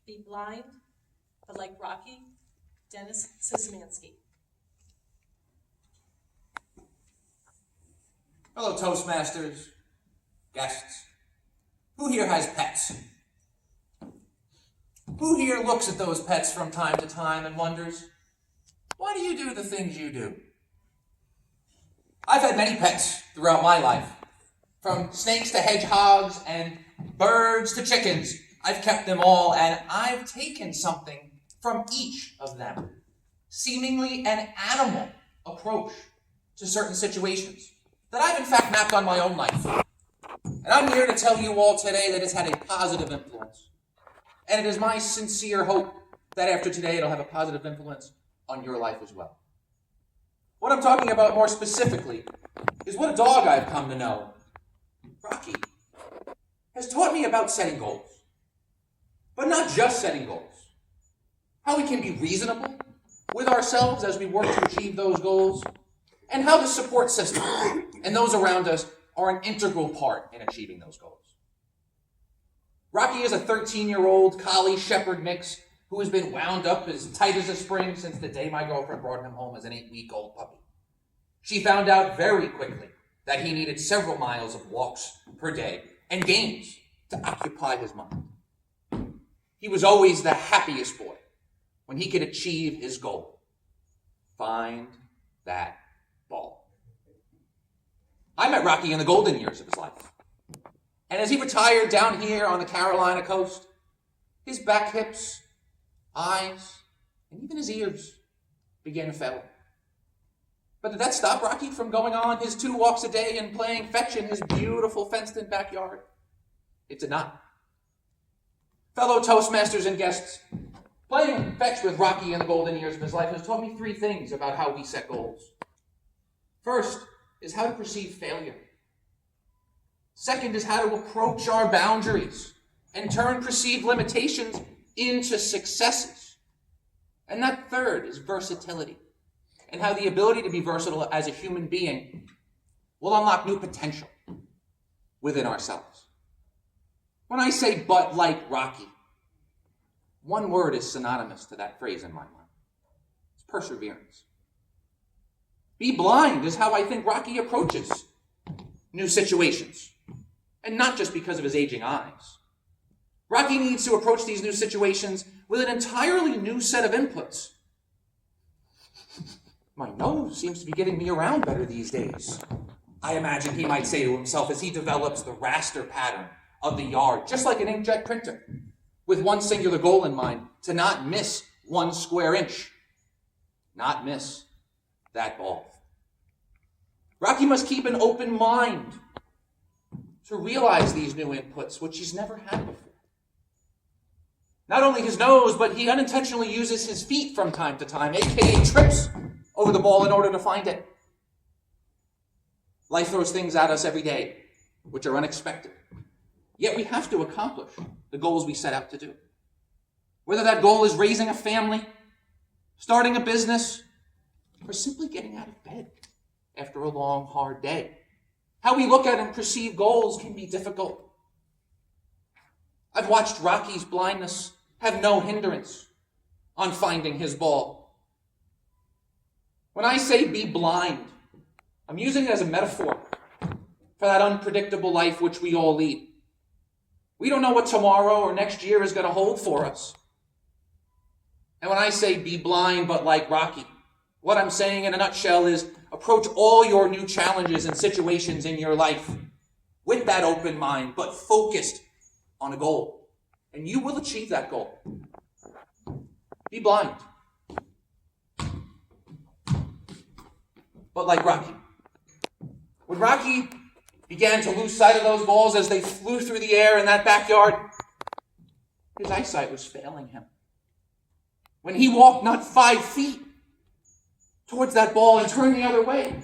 Be blind, but like Rocky, Dennis Szymanski. Hello, Toastmasters, guests. Who here has pets? Who here looks at those pets from time to time and wonders, why do you do the things you do? I've had many pets throughout my life, from snakes to hedgehogs and birds to chickens. I've kept them all, and I've taken something from each of them, seemingly an animal approach to certain situations that I've in fact mapped on my own life. And I'm here to tell you all today that it's had a positive influence. And it is my sincere hope that after today it'll have a positive influence on your life as well. What I'm talking about more specifically is what a dog I've come to know, Rocky, has taught me about setting goals. But not just setting goals. How we can be reasonable with ourselves as we work to achieve those goals, and how the support system and those around us are an integral part in achieving those goals. Rocky is a 13-year-old collie shepherd mix who has been wound up as tight as a spring since the day my girlfriend brought him home as an 8-week-old puppy. She found out very quickly that he needed several miles of walks per day and games to occupy his mind. He was always the happiest boy when he could achieve his goal. Find that ball. I met Rocky in the golden years of his life. And as he retired down here on the Carolina coast, his back hips, eyes, and even his ears began to fail. But did that stop Rocky from going on his 2 walks a day and playing fetch in his beautiful fenced-in backyard? It did not. Fellow Toastmasters and guests, playing fetch with Rocky in the golden years of his life has taught me 3 things about how we set goals. First is how to perceive failure. Second is how to approach our boundaries and turn perceived limitations into successes. And that third is versatility, and how the ability to be versatile as a human being will unlock new potential within ourselves. When I say "but like Rocky," one word is synonymous to that phrase in my mind. It's perseverance. Be blind is how I think Rocky approaches new situations, and not just because of his aging eyes. Rocky needs to approach these new situations with an entirely new set of inputs. My nose seems to be getting me around better these days, I imagine he might say to himself as he develops the raster pattern of the yard, just like an inkjet printer, with one singular goal in mind: to not miss 1 square inch. Not miss that ball. Rocky must keep an open mind to realize these new inputs, which he's never had before. Not only his nose, but he unintentionally uses his feet from time to time, aka trips over the ball in order to find it. Life throws things at us every day, which are unexpected. Yet we have to accomplish the goals we set out to do. Whether that goal is raising a family, starting a business, or simply getting out of bed after a long, hard day. How we look at and perceive goals can be difficult. I've watched Rocky's blindness have no hindrance on finding his ball. When I say be blind, I'm using it as a metaphor for that unpredictable life which we all lead. We don't know what tomorrow or next year is going to hold for us. And when I say be blind but like Rocky, what I'm saying in a nutshell is approach all your new challenges and situations in your life with that open mind, but focused on a goal. And you will achieve that goal. Be blind. But like Rocky. When Rocky began to lose sight of those balls as they flew through the air in that backyard, his eyesight was failing him. When he walked not 5 feet towards that ball and turned the other way,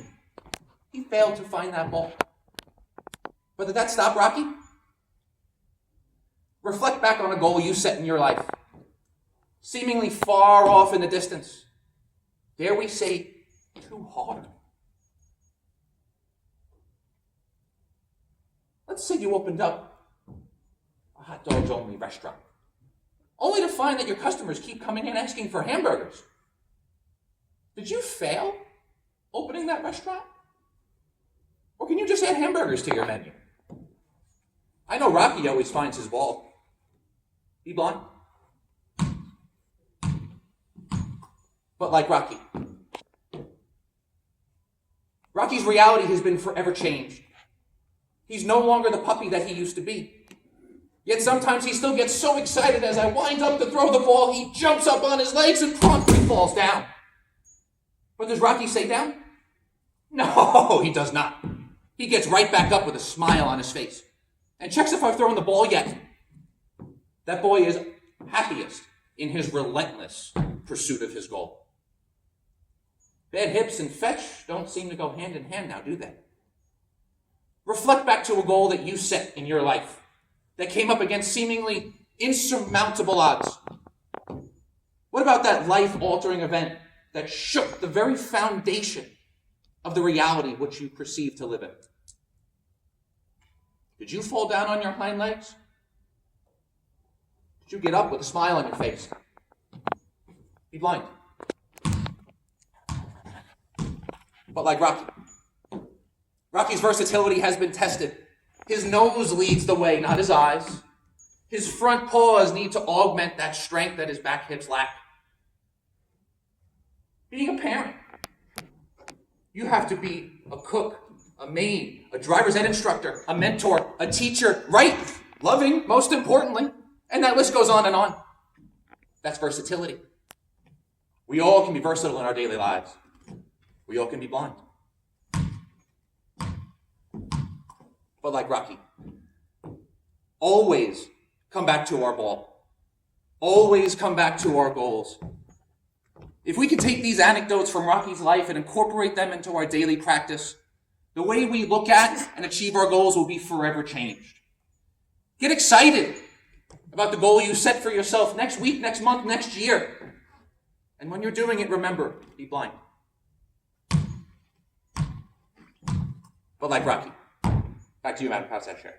he failed to find that ball. But did that stop Rocky? Reflect back on a goal you set in your life, seemingly far off in the distance. Dare we say, too hard? Let's say you opened up a hot dogs only restaurant only to find that your customers keep coming in asking for hamburgers. Did you fail opening that restaurant? Or can you just add hamburgers to your menu? I know Rocky always finds his ball. Be blind. But like Rocky, Rocky's reality has been forever changed. He's no longer the puppy that he used to be. Yet sometimes he still gets so excited as I wind up to throw the ball, he jumps up on his legs and promptly falls down. But does Rocky stay down? No, he does not. He gets right back up with a smile on his face and checks if I've thrown the ball yet. That boy is happiest in his relentless pursuit of his goal. Bad hips and fetch don't seem to go hand in hand now, do they? Reflect back to a goal that you set in your life that came up against seemingly insurmountable odds. What about that life-altering event that shook the very foundation of the reality which you perceive to live in? Did you fall down on your hind legs? Did you get up with a smile on your face? Be blind. But like Rocky, Rocky's versatility has been tested. His nose leads the way, not his eyes. His front paws need to augment that strength that his back hips lack. Being a parent, you have to be a cook, a maid, a driver's ed instructor, a mentor, a teacher, right? Loving, most importantly. And that list goes on and on. That's versatility. We all can be versatile in our daily lives. We all can be blind. But like Rocky, always come back to our ball. Always come back to our goals. If we can take these anecdotes from Rocky's life and incorporate them into our daily practice, the way we look at and achieve our goals will be forever changed. Get excited about the goal you set for yourself next week, next month, next year. And when you're doing it, remember, be blind. But like Rocky, back to you, Madam House Chair.